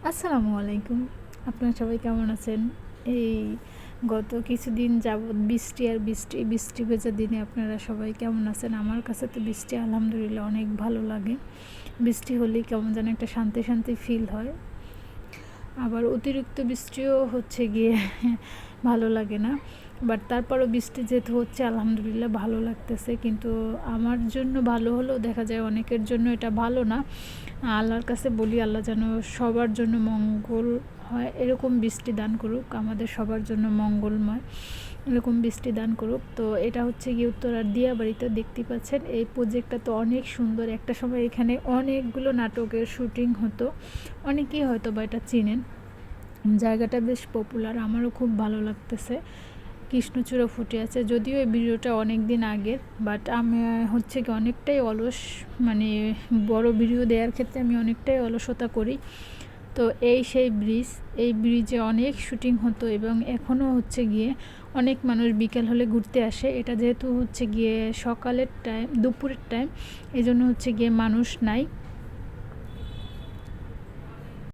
আসসালামু আলাইকুম। আপনারা সবাই কেমন আছেন? এই গত কিছুদিন যাবৎ বৃষ্টি আর বৃষ্টি, বৃষ্টি ভেজা দিনে আপনারা সবাই কেমন আছেন? আমার কাছে তো বৃষ্টি আলহামদুলিল্লাহ অনেক ভালো লাগে। বৃষ্টি হলেই কেমন যেন একটা শান্তি, শান্তি ফিল হয়। আবার অতিরিক্ত বৃষ্টিও হচ্ছে গিয়ে ভালো লাগে না। বাট তারপরও বৃষ্টি যেহেতু হচ্ছে আলহামদুলিল্লাহ ভালো লাগতেছে। কিন্তু আমার জন্য ভালো হলেও দেখা যায় অনেকের জন্য এটা ভালো না। আল্লাহর কাছে বলি আল্লাহ যেন সবার জন্য মঙ্গল হয় এরকম বৃষ্টি দান করুক, আমাদের সবার জন্য মঙ্গলময় এরকম বৃষ্টি দান করুক। তো এটা হচ্ছে গিয়ে উত্তরার দিয়াবাড়িতে দেখতে পাচ্ছেন। এই প্রজেক্টটা তো অনেক সুন্দর। একটা সময় এখানে অনেকগুলো নাটকের শুটিং হতো। অনেকেই হয়তো বা এটা চিনেন। জায়গাটা বেশ পপুলার, আমারও খুব ভালো লাগতেছে। কৃষ্ণচূড়া ফুটে আছে, যদিও এই ভিডিওটা অনেক দিন আগের, বাট আমি হচ্ছে কি অনেকটাই অলস, মানে বড় ভিডিও দেওয়ার ক্ষেত্রে আমি অনেকটাই অলসতা করি। তো এই সেই ব্রিজ, এই ব্রিজে অনেক শুটিং হতো এবং এখনও হচ্ছে গিয়ে অনেক মানুষ বিকেল হলে ঘুরতে আসে। এটা যেহেতু হচ্ছে গিয়ে সকালের টাইম, দুপুরের টাইম, এই জন্য হচ্ছে গিয়ে মানুষ নাই।